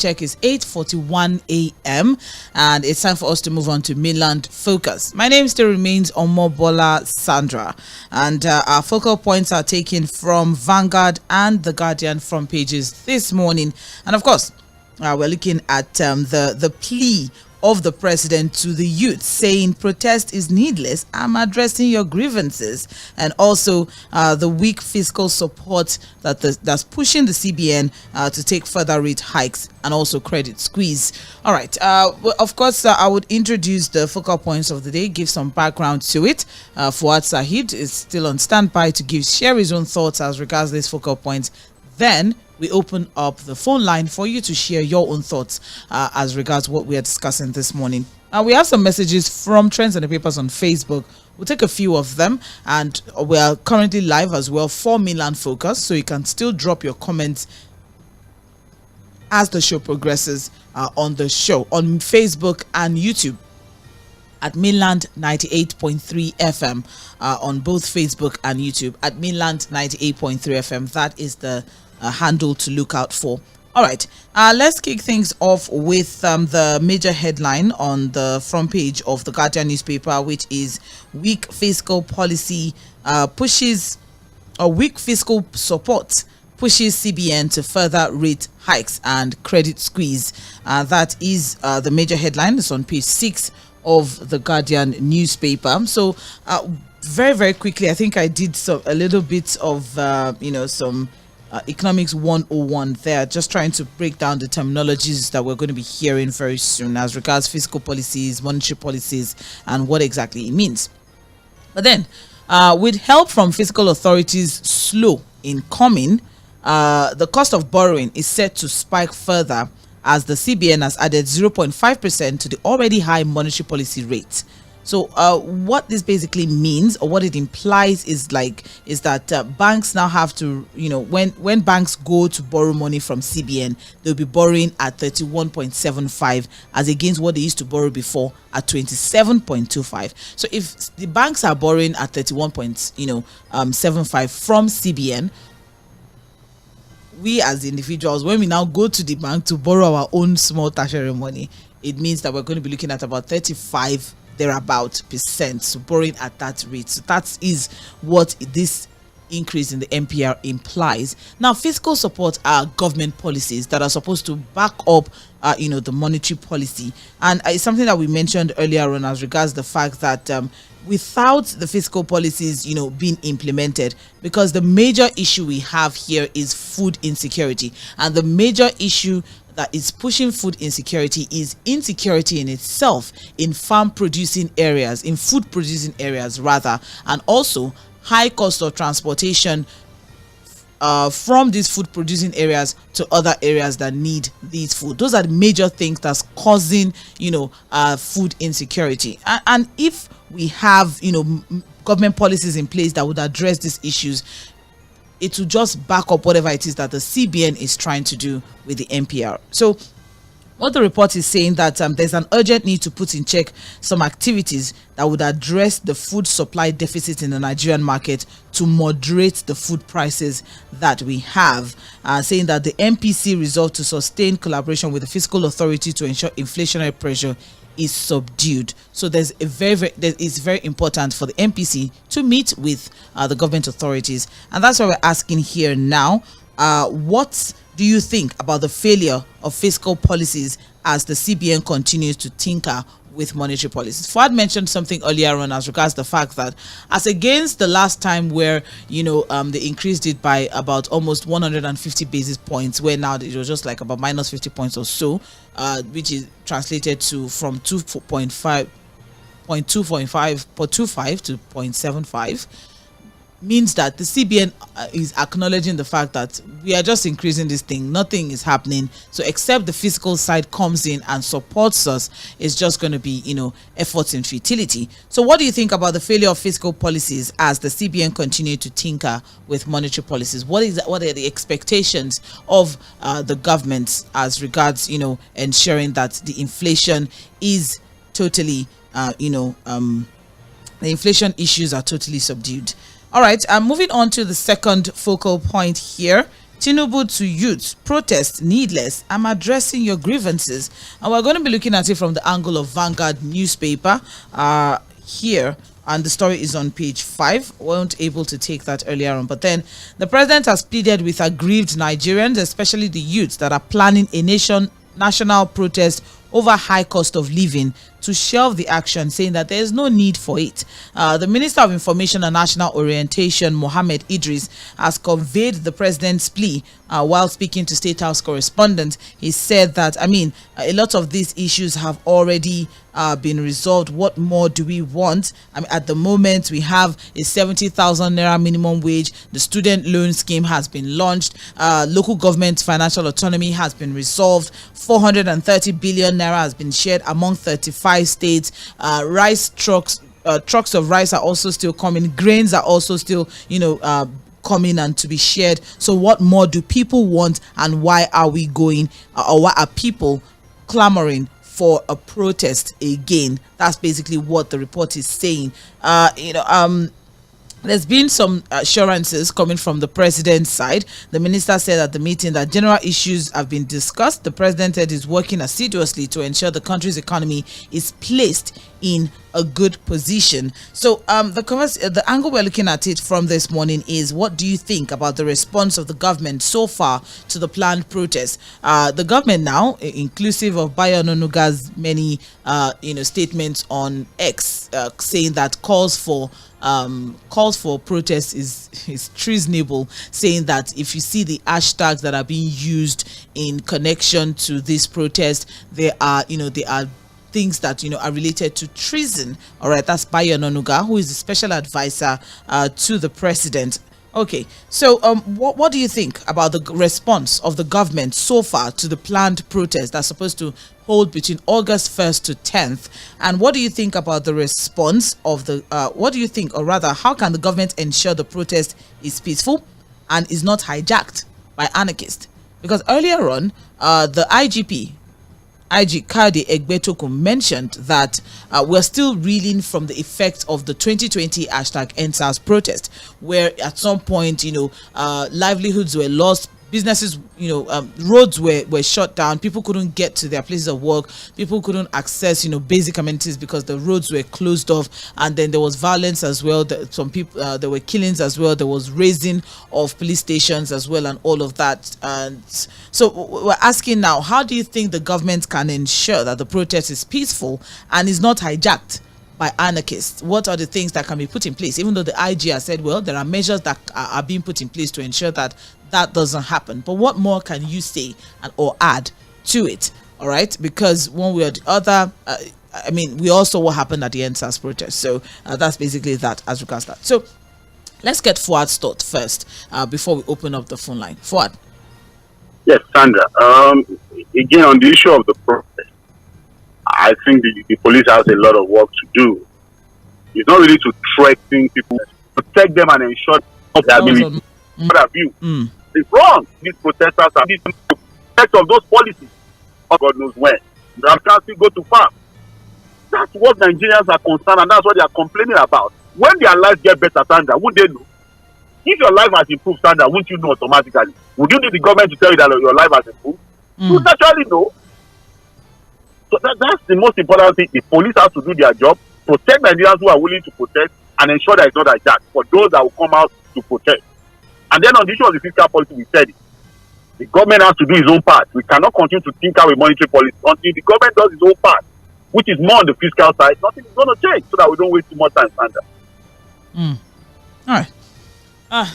check is 8:41 a.m. and it's time for us to move on to Mainland Focus. My name still remains Omobola Sandra, and our focal points are taken from Vanguard and The Guardian front pages this morning. And of course, we're looking at the plea of the president to the youth, saying protest is needless, I'm addressing your grievances, and also the weak fiscal support that's pushing the CBN to take further rate hikes and also credit squeeze. All right, of course, I would introduce the focal points of the day, give some background to it. Fuad Sahid is still on standby to share his own thoughts as regards these focal points. Then we open up the phone line for you to share your own thoughts as regards what we are discussing this morning. We have some messages from Trends and the Papers on Facebook. We'll take a few of them, and we are currently live as well for Mainland Focus, so you can still drop your comments as the show progresses on the show on Facebook and YouTube at Mainland 98.3 FM on both Facebook and YouTube at Mainland 98.3 FM. That is the handle to look out for. All right, let's kick things off with the major headline on the front page of the Guardian newspaper, which is weak fiscal policy weak fiscal support pushes CBN to further rate hikes and credit squeeze. That is the major headline. It's on page 6 of the Guardian newspaper. So very, very quickly, I think I did a little bit of some economics 101 there, just trying to break down the terminologies that we're going to be hearing very soon as regards fiscal policies, monetary policies, and what exactly it means. But then, with help from fiscal authorities slow in coming, the cost of borrowing is set to spike further as the CBN has added 0.5% to the already high monetary policy rate. So what this basically means, or what it implies, is that banks now have to, when banks go to borrow money from CBN, they'll be borrowing at 31.75 as against what they used to borrow before at 27.25. So if the banks are borrowing at 31.75 from CBN, we as individuals, when we now go to the bank to borrow our own small tertiary money, it means that we're going to be looking at about 35 thereabout percent, so borrowing at that rate. So that is what this increase in the MPR implies. Now, fiscal support are government policies that are supposed to back up the monetary policy, and it's something that we mentioned earlier on as regards the fact that without the fiscal policies being implemented, because the major issue we have here is food insecurity, and the major issue that is pushing food insecurity is insecurity in itself in food producing areas rather, and also high cost of transportation from these food producing areas to other areas that need these food. Those are the major things that's causing food insecurity, and if we have government policies in place that would address these issues, it will just back up whatever it is that the CBN is trying to do with the MPR. So what the report is saying, that there's an urgent need to put in check some activities that would address the food supply deficit in the Nigerian market to moderate the food prices that we have, saying that the MPC resolved to sustain collaboration with the fiscal authority to ensure inflationary pressure is subdued. So it's very important for the MPC to meet with the government authorities, and that's why we're asking here now, what do you think about the failure of fiscal policies as the CBN continues to tinker with monetary policies? Fuad mentioned something earlier on as regards the fact that, as against the last time where they increased it by about almost 150 basis points, where now it was just like about minus 50 points or so, which is translated to from 2.25 to 0.75, means that the CBN is acknowledging the fact that we are just increasing this thing, nothing is happening. So except the fiscal side comes in and supports us, it's just going to be efforts in futility. So what do you think about the failure of fiscal policies as the CBN continue to tinker with monetary policies? What are the expectations of the government as regards ensuring that the inflation is totally the inflation issues are totally subdued? All right, moving on to the second focal point here, Tinubu to youth, protest needless. I'm addressing your grievances. And we're going to be looking at it from the angle of Vanguard newspaper here. And the story is on page 5. We weren't able to take that earlier on. But then the president has pleaded with aggrieved Nigerians, especially the youths that are planning a national protest over high cost of living, to shelve the action, saying that there is no need for it. The Minister of Information and National Orientation, Mohammed Idris, has conveyed the president's plea while speaking to State House correspondents. He said that, a lot of these issues have already been resolved. What more do we want? At the moment, we have a 70,000 naira minimum wage. The student loan scheme has been launched. Local government financial autonomy has been resolved. 430 billion naira has been shared among 35 states. Rice trucks of rice are also still coming. Grains are also still, coming and to be shared. So what more do people want, and why are we going, or why are people clamoring for a protest again? That's basically what the report is saying. There's been some assurances coming from the president's side. The minister said at the meeting that general issues have been discussed. The president said he's working assiduously to ensure the country's economy is placed in a good position. So the angle we're looking at it from this morning is, what do you think about the response of the government so far to the planned protest? The government now, inclusive of Bayo Onanuga's many statements on X, saying that calls for protest is treasonable, saying that if you see the hashtags that are being used in connection to this protest, they are things that are related to treason. All right, that's Bayo Onanuga, who is the special advisor to the president. Okay, so what do you think about the response of the government so far to the planned protest that's supposed to hold between August 1st to 10th? And what do you think about the response of the, what do you think, or rather, how can the government ensure the protest is peaceful and is not hijacked by anarchists? Because earlier on, the IG Kade Egbetokun mentioned that we're still reeling from the effect of the 2020 #EndSARS protest, where at some point, livelihoods were lost, businesses, roads were shut down, people couldn't get to their places of work, people couldn't access, basic amenities because the roads were closed off, and then there was violence as well. Some people, there were killings as well, there was raising of police stations as well, and all of that. And so we're asking now, how do you think the government can ensure that the protest is peaceful and is not hijacked by anarchists? What are the things that can be put in place? Even though the IG has said, well, there are measures that are being put in place to ensure that that doesn't happen. But what more can you say or add to it? All right, because one way or the other, we all saw what happened at the EndSARS protest. So that's basically that as regards that. So let's get Fuad's thought first before we open up the phone line. Fuad. Yes, Sandra. Again, on the issue of the protest, I think the police has a lot of work to do. It's not really to threaten people, protect them and ensure that they are abused. It's wrong. These protesters are the effect of those policies. God knows when. They can't still go to farm. That's what Nigerians are concerned, and that's what they are complaining about. When their lives get better, Sandra, would they know? If your life has improved, Sandra, wouldn't you know automatically? Would you need the government to tell you that your life has improved? You naturally know. So that's the most important thing. The police have to do their job, protect Nigerians who are willing to protest, and ensure that it's not hijacked for those that will come out to protest. And then on the issue of the fiscal policy, we said it. The government has to do its own part. We cannot continue to think out a monetary policy until the government does its own part, which is more on the fiscal side. Nothing is going to change, so that we don't waste too much time, Sandra. All right.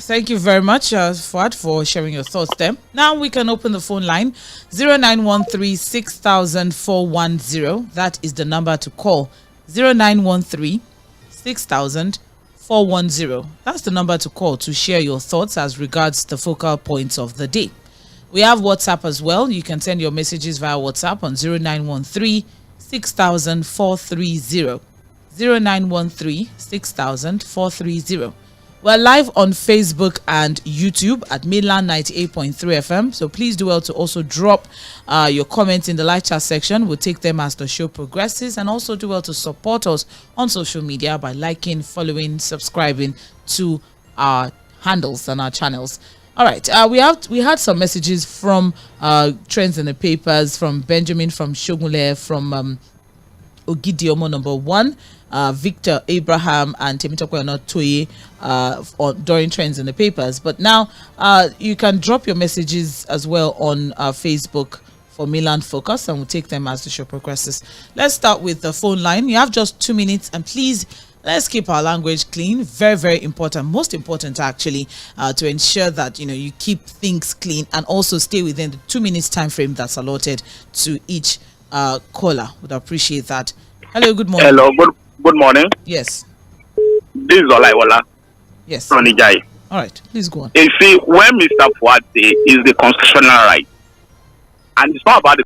Thank you very much, Fuad, for sharing your thoughts there. Now we can open the phone line 0913 6000 410. That is the number to call. 0913 6000 410. That's the number to call to share your thoughts as regards the focal points of the day. We have WhatsApp as well. You can send your messages via WhatsApp on 0913 6000 430. 0913 6000 430. We're live on Facebook and YouTube at Mainland 98.3 FM. So please do well to also drop your comments in the live chat section. We'll take them as the show progresses, and also do well to support us on social media by liking, following, subscribing to our handles and our channels. All right. We had some messages from Trends in the Papers, from Benjamin, from Shogunle, from Ogidiomo number 1, Victor Abraham, and Temitope Onotoye during Trends in the Papers. But now you can drop your messages as well on Facebook for Milan Focus, and we'll take them as the show progresses. Let's start with the phone line. You have just 2 minutes, and please, let's keep our language clean. Very, very important. Most important, actually, to ensure that you keep things clean, and also stay within the 2 minutes time frame that's allotted to each caller. Would appreciate that. Hello, good morning. Hello, good morning. Yes. This is Olaiwola. Yes. From Nijai. All right, please go on. You see, when Mr. Fuad say is the constitutional right, and it's not about the